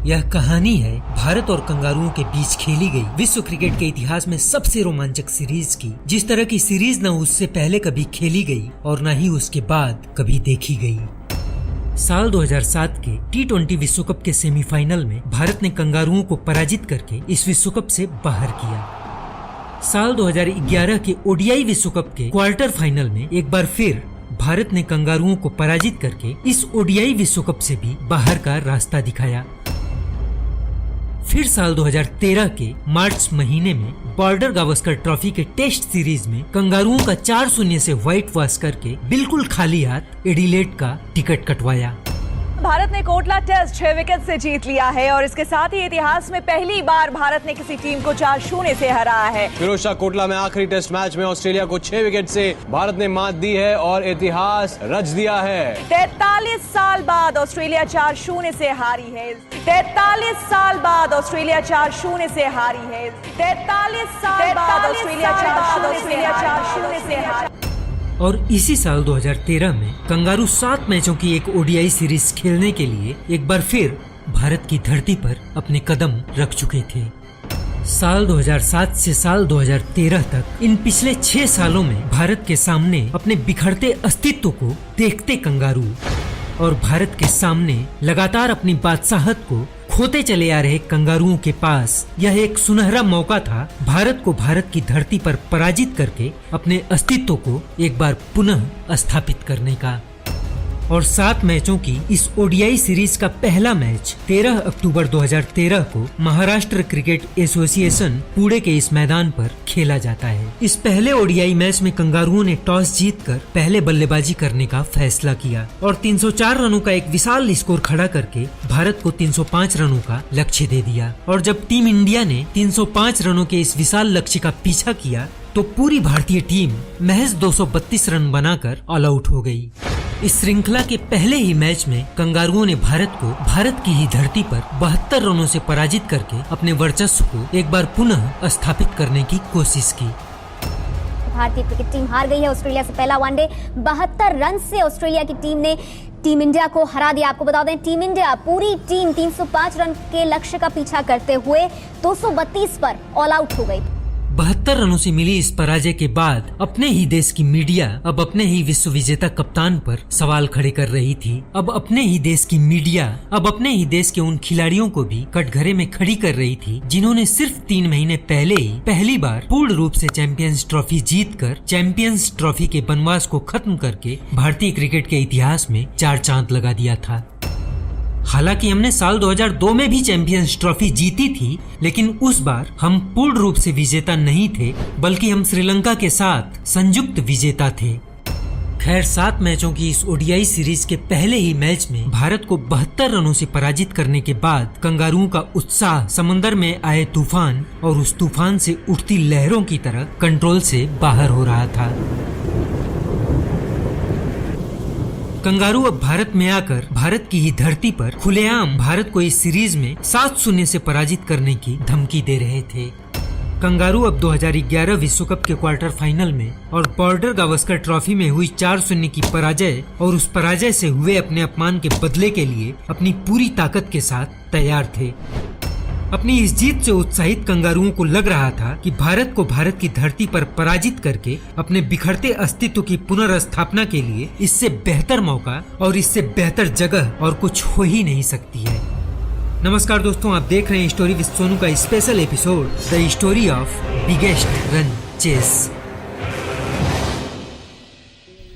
यह कहानी है भारत और कंगारुओं के बीच खेली गई विश्व क्रिकेट के इतिहास में सबसे रोमांचक सीरीज की। जिस तरह की सीरीज न उससे पहले कभी खेली गई और न ही उसके बाद कभी देखी गई। साल 2007 के T20 विश्व कप के सेमीफाइनल में भारत ने कंगारुओं को पराजित करके इस विश्व कप से बाहर किया। साल 2011 के ODI विश्व कप के क्वार्टर फाइनल में एक बार फिर भारत ने कंगारुओं को पराजित करके इस ODI विश्व कप से भी बाहर का रास्ता दिखाया। फिर साल 2013 के मार्च महीने में बॉर्डर गावस्कर ट्रॉफी के टेस्ट सीरीज में कंगारुओं का 4-0 से व्हाइट वॉश करके बिल्कुल खाली हाथ एडिलेड का टिकट कटवाया। भारत ने कोटला टेस्ट 6 विकेट से जीत लिया है और इसके साथ ही इतिहास में पहली बार भारत ने किसी टीम को 4-0 से हराया है। फिरोजशाह कोटला में आखिरी टेस्ट मैच में ऑस्ट्रेलिया को 6 विकेट से भारत ने मात दी है और इतिहास रच दिया है। 43 साल बाद ऑस्ट्रेलिया 4-0 से हारी है। 43 साल बाद ऑस्ट्रेलिया 4-0 से हारी है। 43 साल बाद ऑस्ट्रेलिया 4-0 से हारी। और इसी साल 2013 में कंगारू 7 मैचों की एक ODI सीरीज खेलने के लिए एक बार फिर भारत की धरती पर अपने कदम रख चुके थे। साल 2007 से साल 2013 तक इन पिछले 6 सालों में भारत के सामने अपने बिखरते अस्तित्व को देखते कंगारू और भारत के सामने लगातार अपनी बादशाहत को खोते चले आ रहे कंगारुओं के पास यह एक सुनहरा मौका था भारत को भारत की धरती पर पराजित करके अपने अस्तित्व को एक बार पुनः स्थापित करने का। और 7 मैचों की इस ODI सीरीज का पहला मैच 13 अक्टूबर 2013 को महाराष्ट्र क्रिकेट एसोसिएशन पुणे के इस मैदान पर खेला जाता है। इस पहले ODI मैच में कंगारुओं ने टॉस जीतकर पहले बल्लेबाजी करने का फैसला किया और 304 रनों का एक विशाल स्कोर खड़ा करके भारत को 305 रनों का लक्ष्य दे दिया। और जब टीम इंडिया ने 305 रनों के इस विशाल लक्ष्य का पीछा किया तो पूरी भारतीय टीम महज 232 रन बनाकर ऑल आउट हो गई। इस श्रृंखला के पहले ही मैच में कंगारुओं ने भारत को भारत की ही धरती पर 72 रनों से पराजित करके अपने वर्चस्व को एक बार पुनः स्थापित करने की कोशिश की। भारतीय क्रिकेट टीम हार गई है ऑस्ट्रेलिया से पहला वनडे। 72 रन से ऑस्ट्रेलिया की टीम ने टीम इंडिया को हरा दिया। आपको बता दें टीम इंडिया पूरी टीम 305 रन के लक्ष्य का पीछा करते हुए 232 पर ऑल आउट हो गई। 72 रनों से मिली इस पराजय के बाद अपने ही देश की मीडिया अब अपने ही विश्व विजेता कप्तान पर सवाल खड़े कर रही थी। अब अपने ही देश की मीडिया अब अपने ही देश के उन खिलाड़ियों को भी कटघरे में खड़ी कर रही थी जिन्होंने सिर्फ 3 महीने पहले ही पहली बार पूर्ण रूप से चैंपियंस ट्रॉफी जीतकर चैंपियंस ट्रॉफी के बनवास को खत्म करके भारतीय क्रिकेट के इतिहास में 4 चांद लगा दिया था। हालांकि हमने साल 2002 में भी चैंपियंस ट्रॉफी जीती थी, लेकिन उस बार हम पूर्ण रूप से विजेता नहीं थे बल्कि हम श्रीलंका के साथ संयुक्त विजेता थे। खैर 7 मैचों की इस ODI सीरीज के पहले ही मैच में भारत को 72 रनों से पराजित करने के बाद कंगारुओं का उत्साह समंदर में आए तूफान और उस तूफान से उठती लहरों की तरह कंट्रोल से बाहर हो रहा था। कंगारू अब भारत में आकर भारत की ही धरती पर खुलेआम भारत को इस सीरीज में 7-0 से पराजित करने की धमकी दे रहे थे। कंगारू अब 2011 विश्व कप के क्वार्टर फाइनल में और बॉर्डर गावस्कर ट्रॉफी में हुई 4-0 की पराजय और उस पराजय से हुए अपने अपमान के बदले के लिए अपनी पूरी ताकत के साथ तैयार थे। अपनी इस जीत से उत्साहित कंगारुओं को लग रहा था कि भारत को भारत की धरती पर पराजित करके अपने बिखरते अस्तित्व की पुनर्स्थापना के लिए इससे बेहतर मौका और इससे बेहतर जगह और कुछ हो ही नहीं सकती है। नमस्कार दोस्तों, आप देख रहे हैं स्टोरी विद सोनू का special episode the story of biggest run chase.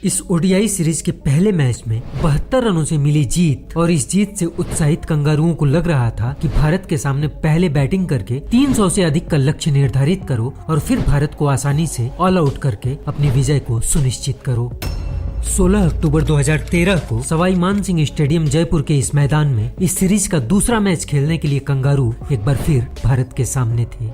इस ODI सीरीज के पहले मैच में 72 रनों से मिली जीत और इस जीत से उत्साहित कंगारुओं को लग रहा था कि भारत के सामने पहले बैटिंग करके 300 से अधिक का लक्ष्य निर्धारित करो और फिर भारत को आसानी से ऑल आउट करके अपनी विजय को सुनिश्चित करो। 16 अक्टूबर 2013 को सवाई मान सिंह स्टेडियम जयपुर के इस मैदान में इस सीरीज का दूसरा मैच खेलने के लिए कंगारू एक बार फिर भारत के सामने थे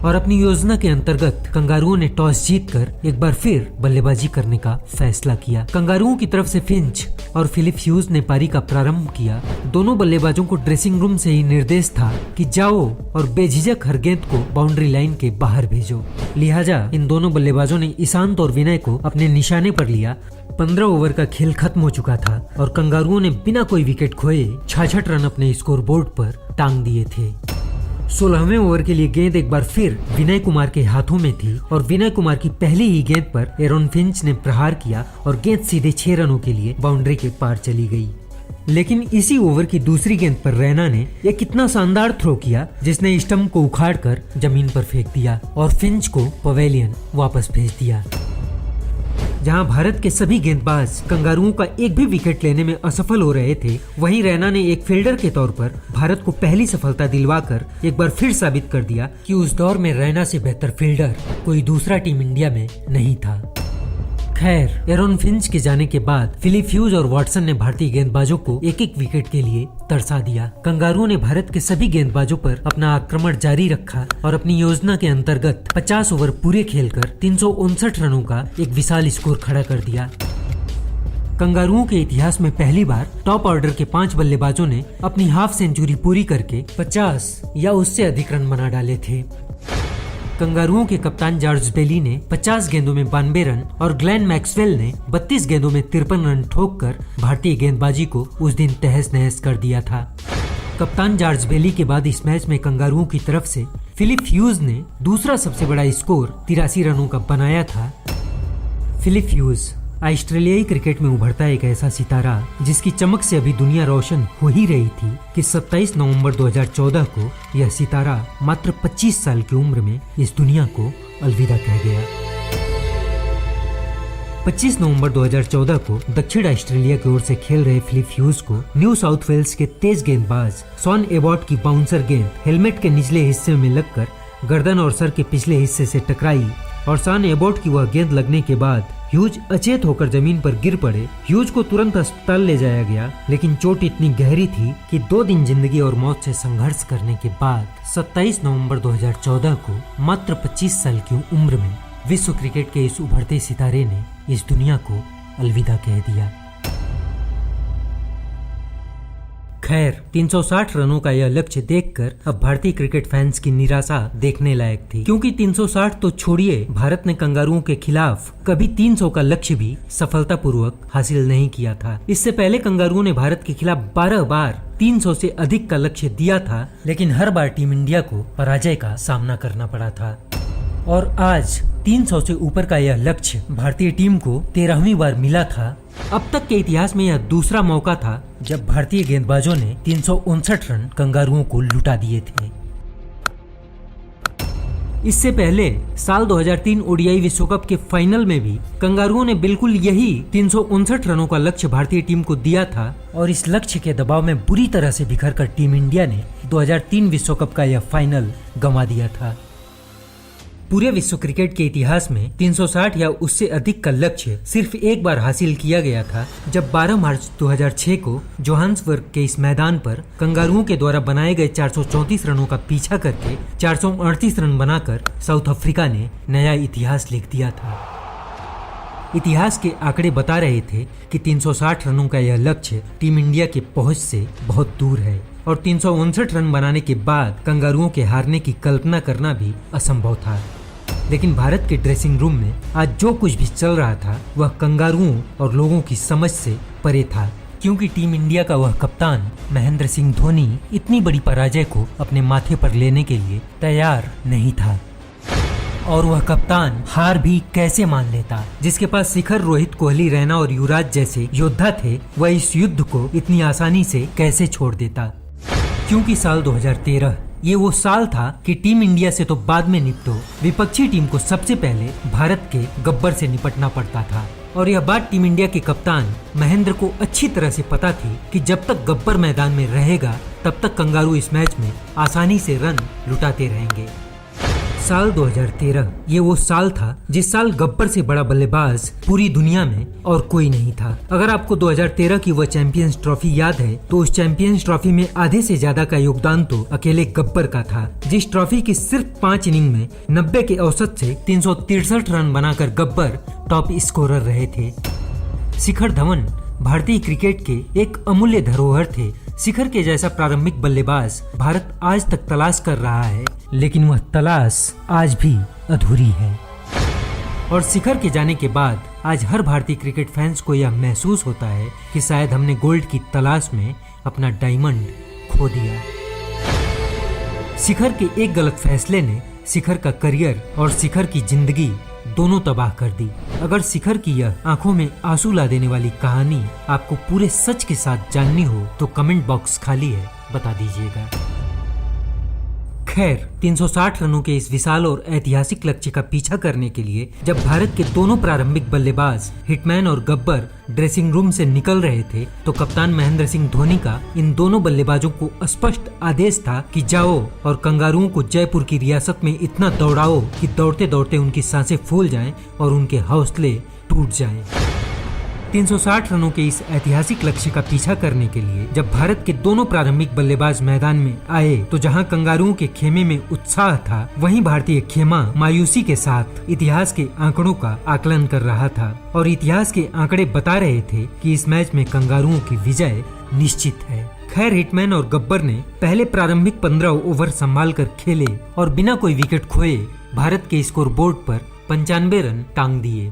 और अपनी योजना के अंतर्गत कंगारुओं ने टॉस जीतकर एक बार फिर बल्लेबाजी करने का फैसला किया। कंगारुओं की तरफ से फिंच और फिलिप ह्यूज ने पारी का प्रारंभ किया। दोनों बल्लेबाजों को ड्रेसिंग रूम से ही निर्देश था कि जाओ और बेझिझक हर गेंद को बाउंड्री लाइन के बाहर भेजो। लिहाजा इन दोनों बल्लेबाजों ने ईशांत और विनय को अपने निशाने पर लिया 15 ओवर का खेल खत्म हो चुका था और कंगारुओं ने बिना कोई विकेट खोए 66 रन अपने स्कोरबोर्ड पर टांग दिए थे। 16वें ओवर के लिए गेंद एक बार फिर विनय कुमार के हाथों में थी और विनय कुमार की पहली ही गेंद पर एरॉन फिंच ने प्रहार किया और गेंद सीधे 6 रनों के लिए बाउंड्री के पार चली गई। लेकिन इसी ओवर की दूसरी गेंद पर रैना ने एक कितना शानदार थ्रो किया जिसने स्टंप को उखाड़कर जमीन पर फेंक दिया और फिंच को पवेलियन वापस भेज दिया। जहां भारत के सभी गेंदबाज कंगारुओं का एक भी विकेट लेने में असफल हो रहे थे, वहीं रैना ने एक फील्डर के तौर पर भारत को पहली सफलता दिलवाकर एक बार फिर साबित कर दिया कि उस दौर में रैना से बेहतर फील्डर कोई दूसरा टीम इंडिया में नहीं था। खैर, एरॉन फिंच के जाने के बाद फिलिप ह्यूज और वॉटसन ने भारतीय गेंदबाजों को एक एक विकेट के लिए तरसा दिया। कंगारुओं ने भारत के सभी गेंदबाजों पर अपना आक्रमण जारी रखा और अपनी योजना के अंतर्गत 50 ओवर पूरे खेलकर 359 रनों का एक विशाल स्कोर खड़ा कर दिया। कंगारुओं के इतिहास में पहली बार टॉप ऑर्डर के 5 बल्लेबाजों ने अपनी हाफ सेंचुरी पूरी करके 50 या उससे अधिक रन बना डाले थे। कंगारुओं के कप्तान जॉर्ज बेली ने 50 गेंदों में 92 रन और ग्लेन मैक्सवेल ने 32 गेंदों में 53 रन ठोककर भारतीय गेंदबाजी को उस दिन तहस नहस कर दिया था। कप्तान जॉर्ज बेली के बाद इस मैच में कंगारुओं की तरफ से फिलिप ह्यूज ने दूसरा सबसे बड़ा स्कोर 83 रनों का बनाया था। फिलिप ह्यूज ऑस्ट्रेलियाई क्रिकेट में उभरता एक ऐसा सितारा जिसकी चमक से अभी दुनिया रोशन हो ही रही थी कि 27 नवंबर 2014 को यह सितारा मात्र 25 साल की उम्र में इस दुनिया को अलविदा कह गया। 25 नवंबर 2014 को दक्षिण ऑस्ट्रेलिया की ओर से खेल रहे फिलिप ह्यूज को न्यू साउथ वेल्स के तेज गेंदबाज शॉन एबॉट की बाउंसर गेंद हेलमेट के निचले हिस्से में लगकर गर्दन और सर के पिछले हिस्से से टकराई और शॉन एबॉट की वह गेंद लगने के बाद ह्यूज अचेत होकर जमीन पर गिर पड़े। ह्यूज को तुरंत अस्पताल ले जाया गया, लेकिन चोट इतनी गहरी थी कि 2 दिन जिंदगी और मौत से संघर्ष करने के बाद 27 नवंबर 2014 को मात्र 25 साल की उम्र में विश्व क्रिकेट के इस उभरते सितारे ने इस दुनिया को अलविदा कह दिया। खैर, 360 रनों का यह लक्ष्य देखकर अब भारतीय क्रिकेट फैंस की निराशा देखने लायक थी, क्योंकि 360 तो छोड़िए, भारत ने कंगारुओं के खिलाफ कभी 300 का लक्ष्य भी सफलतापूर्वक हासिल नहीं किया था। इससे पहले कंगारुओं ने भारत के खिलाफ 12 बार 300 से अधिक का लक्ष्य दिया था, लेकिन हर बार टीम इंडिया को पराजय का सामना करना पड़ा था। और आज 300 से ऊपर का यह लक्ष्य भारतीय टीम को 13वीं बार मिला था। अब तक के इतिहास में यह दूसरा मौका था जब भारतीय गेंदबाजों ने 359 रन कंगारुओं को लुटा दिए थे। इससे पहले साल 2003 ओडीआई विश्व कप के फाइनल में भी कंगारुओं ने बिल्कुल यही 359 रनों का लक्ष्य भारतीय टीम को दिया था और इस लक्ष्य के दबाव में बुरी तरह से बिखरकर टीम इंडिया ने 2003 विश्व कप का यह फाइनल गंवा दिया था। पूरे विश्व क्रिकेट के इतिहास में 360 या उससे अधिक का लक्ष्य सिर्फ एक बार हासिल किया गया था, जब 12 मार्च 2006 को जोहान्सबर्ग के इस मैदान पर कंगारुओं के द्वारा बनाए गए 434 रनों का पीछा करके 438 रन बनाकर साउथ अफ्रीका ने नया इतिहास लिख दिया था। इतिहास के आंकड़े बता रहे थे कि 360 रनों का यह लक्ष्य टीम इंडिया के पहुंच से बहुत दूर है और 359 रन बनाने के बाद कंगारुओं के हारने की कल्पना करना भी असंभव था। लेकिन भारत के ड्रेसिंग रूम में आज जो कुछ भी चल रहा था वह कंगारुओं और लोगों की समझ से परे था, क्योंकि टीम इंडिया का वह कप्तान महेंद्र सिंह धोनी इतनी बड़ी पराजय को अपने माथे पर लेने के लिए तैयार नहीं था। और वह कप्तान हार भी कैसे मान लेता, जिसके पास शिखर, रोहित, कोहली, रैना और युवराज जैसे योद्धा थे, वह इस युद्ध को इतनी आसानी से कैसे छोड़ देता। क्योंकि साल 2013 ये वो साल था कि टीम इंडिया से तो बाद में निपटो, विपक्षी टीम को सबसे पहले भारत के गब्बर से निपटना पड़ता था। और यह बात टीम इंडिया के कप्तान महेंद्र को अच्छी तरह से पता थी कि जब तक गब्बर मैदान में रहेगा तब तक कंगारू इस मैच में आसानी से रन लुटाते रहेंगे। साल 2013 ये वो साल था जिस साल गब्बर से बड़ा बल्लेबाज पूरी दुनिया में और कोई नहीं था। अगर आपको 2013 की वह चैंपियंस ट्रॉफी याद है तो उस चैंपियंस ट्रॉफी में आधे से ज्यादा का योगदान तो अकेले गब्बर का था, जिस ट्रॉफी की सिर्फ 5 इनिंग में 90 के औसत से 363 रन बनाकर गब्बर टॉप स्कोरर रहे थे। शिखर धवन भारतीय क्रिकेट के एक अमूल्य धरोहर थे। शिखर के जैसा प्रारंभिक बल्लेबाज भारत आज तक तलाश कर रहा है, लेकिन वह तलाश आज भी अधूरी है। और शिखर के जाने के बाद आज हर भारतीय क्रिकेट फैंस को यह महसूस होता है कि शायद हमने गोल्ड की तलाश में अपना डायमंड खो दिया। शिखर के एक गलत फैसले ने शिखर का करियर और शिखर की जिंदगी दोनों तबाह कर दी। अगर शिखर की यह आंखों में आंसू ला देने वाली कहानी आपको पूरे सच के साथ जाननी हो तो कमेंट बॉक्स खाली है, बता दीजिएगा। खैर, 360 रनों के इस विशाल और ऐतिहासिक लक्ष्य का पीछा करने के लिए जब भारत के दोनों प्रारंभिक बल्लेबाज हिटमैन और गब्बर ड्रेसिंग रूम से निकल रहे थे तो कप्तान महेंद्र सिंह धोनी का इन दोनों बल्लेबाजों को स्पष्ट आदेश था कि जाओ और कंगारुओं को जयपुर की रियासत में इतना दौड़ाओ कि दौड़ते दौड़ते उनकी सांसें फूल जाएं और उनके हौसले टूट जाएं। 360 रनों के इस ऐतिहासिक लक्ष्य का पीछा करने के लिए जब भारत के दोनों प्रारंभिक बल्लेबाज मैदान में आए तो जहां कंगारुओं के खेमे में उत्साह था, वहीं भारतीय खेमा मायूसी के साथ इतिहास के आंकड़ों का आकलन कर रहा था और इतिहास के आंकड़े बता रहे थे कि इस मैच में कंगारुओं की विजय निश्चित है। खैर, हिटमैन और गब्बर ने पहले प्रारंभिक 15 ओवर संभाल कर खेले और बिना कोई विकेट खोए भारत के स्कोर बोर्ड पर 95 रन टांग दिए।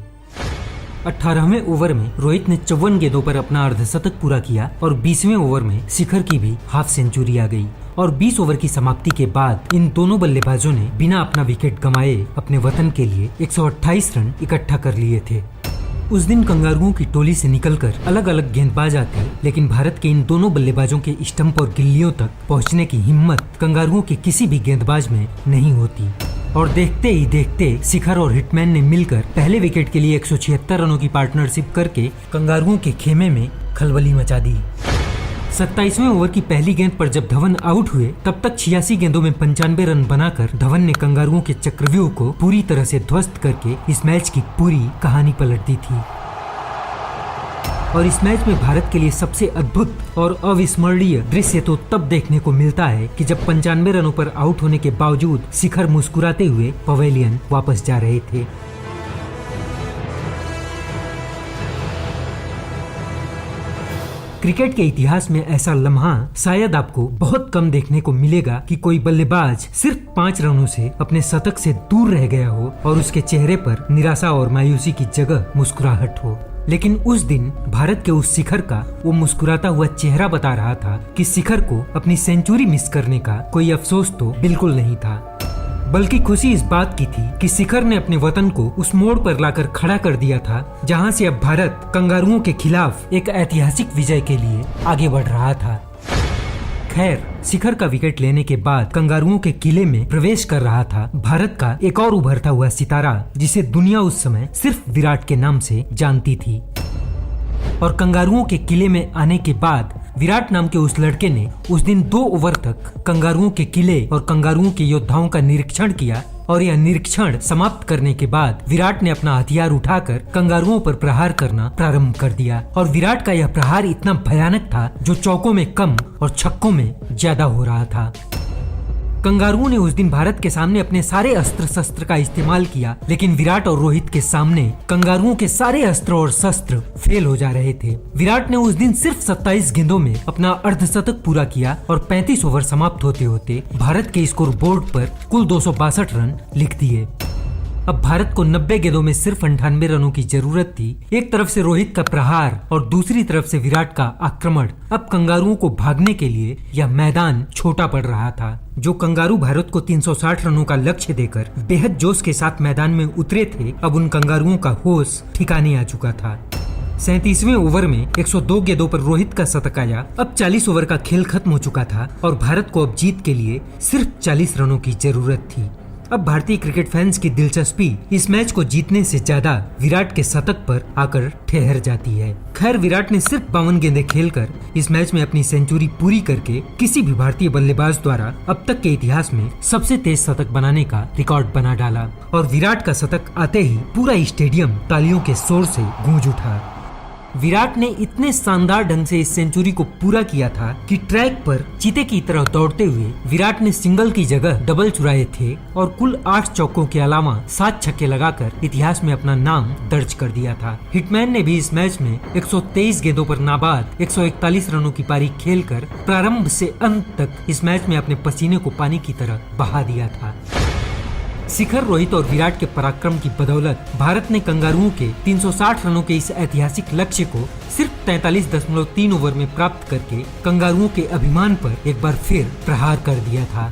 18वें ओवर में रोहित ने 54 गेंदों पर अपना अर्धशतक पूरा किया और 20वें ओवर में शिखर की भी हाफ सेंचुरी आ गई और 20 ओवर की समाप्ति के बाद इन दोनों बल्लेबाजों ने बिना अपना विकेट गंवाए अपने वतन के लिए 128 रन इकट्ठा कर लिए थे। उस दिन कंगारुओं की टोली से निकलकर अलग अलग गेंदबाज आते, लेकिन भारत के इन दोनों बल्लेबाजों के स्टंप और गिल्लियों तक पहुंचने की हिम्मत कंगारुओं के किसी भी गेंदबाज में नहीं होती और देखते ही देखते शिखर और हिटमैन ने मिलकर पहले विकेट के लिए 176 रनों की पार्टनरशिप करके कंगारुओं के खेमे में खलबली मचा दी। 27वें ओवर की पहली गेंद पर जब धवन आउट हुए तब तक 86 गेंदों में 95 रन बनाकर धवन ने कंगारुओं के चक्रव्यूह को पूरी तरह से ध्वस्त करके इस मैच की पूरी कहानी पलट दी थी। और इस मैच में भारत के लिए सबसे अद्भुत और अविस्मरणीय दृश्य तो तब देखने को मिलता है कि जब 95 रनों पर आउट होने के बावजूद शिखर मुस्कुराते हुए पवेलियन वापस जा रहे थे। क्रिकेट के इतिहास में ऐसा लम्हा शायद आपको बहुत कम देखने को मिलेगा कि कोई बल्लेबाज सिर्फ 5 रनों से अपने शतक से दूर रह गया हो और उसके चेहरे पर निराशा और मायूसी की जगह मुस्कुराहट हो। लेकिन उस दिन भारत के उस शिखर का वो मुस्कुराता हुआ चेहरा बता रहा था कि शिखर को अपनी सेंचुरी मिस करने का कोई अफसोस तो बिल्कुल नहीं था, बल्कि खुशी इस बात की थी कि शिखर ने अपने वतन को उस मोड़ पर लाकर खड़ा कर दिया था जहां से अब भारत कंगारुओं के खिलाफ एक ऐतिहासिक विजय के लिए आगे बढ़ रहा था। खैर, शिखर का विकेट लेने के बाद कंगारुओं के किले में प्रवेश कर रहा था भारत का एक और उभरता हुआ सितारा जिसे दुनिया उस समय सिर्फ विराट के नाम से जानती थी। और कंगारुओं के किले में आने के बाद विराट नाम के उस लड़के ने उस दिन 2 ओवर तक कंगारुओं के किले और कंगारुओं के योद्धाओं का निरीक्षण किया और यह निरीक्षण समाप्त करने के बाद विराट ने अपना हथियार उठाकर कंगारुओं पर प्रहार करना प्रारंभ कर दिया। और विराट का यह प्रहार इतना भयानक था जो चौकों में कम और छक्कों में ज्यादा हो रहा था। कंगारुओं ने उस दिन भारत के सामने अपने सारे अस्त्र शस्त्र का इस्तेमाल किया, लेकिन विराट और रोहित के सामने कंगारुओं के सारे अस्त्र और शस्त्र फेल हो जा रहे थे। विराट ने उस दिन सिर्फ 27 गेंदों में अपना अर्धशतक पूरा किया और 35 ओवर समाप्त होते होते भारत के स्कोर बोर्ड पर कुल 262 रन लिख दिए। अब भारत को 90 गेंदों में सिर्फ 98 रनों की जरूरत थी। एक तरफ से रोहित का प्रहार और दूसरी तरफ से विराट का आक्रमण। अब कंगारुओं को भागने के लिए यह मैदान छोटा पड़ रहा था। जो कंगारू भारत को 360 रनों का लक्ष्य देकर बेहद जोश के साथ मैदान में उतरे थे, अब उन कंगारुओं का होश ठिकाने आ चुका था। 37वें ओवर में 102 गेंदों पर रोहित का शतक आया। अब 40 ओवर का खेल खत्म हो चुका था और भारत को अब जीत के लिए सिर्फ 40 रनों की जरूरत थी। अब भारतीय क्रिकेट फैंस की दिलचस्पी इस मैच को जीतने से ज्यादा विराट के शतक पर आकर ठहर जाती है। खैर, विराट ने सिर्फ 52 गेंदें खेलकर इस मैच में अपनी सेंचुरी पूरी करके किसी भी भारतीय बल्लेबाज द्वारा अब तक के इतिहास में सबसे तेज शतक बनाने का रिकॉर्ड बना डाला और विराट का शतक आते ही पूरा स्टेडियम तालियों के शोर से गूंज उठा। विराट ने इतने शानदार ढंग से इस सेंचुरी को पूरा किया था कि ट्रैक पर चीते की तरह दौड़ते हुए विराट ने सिंगल की जगह डबल चुराए थे और कुल 8 चौकों के अलावा 7 छक्के लगाकर इतिहास में अपना नाम दर्ज कर दिया था। हिटमैन ने भी इस मैच में 123 गेंदों पर नाबाद 141 रनों की पारी खेलकर प्रारंभ से अंत तक इस मैच में अपने पसीने को पानी की तरह बहा दिया था। शिखर, रोहित और विराट के पराक्रम की बदौलत भारत ने कंगारुओं के 360 रनों के इस ऐतिहासिक लक्ष्य को सिर्फ 43.3 ओवर में प्राप्त करके कंगारुओं के अभिमान पर एक बार फिर प्रहार कर दिया था।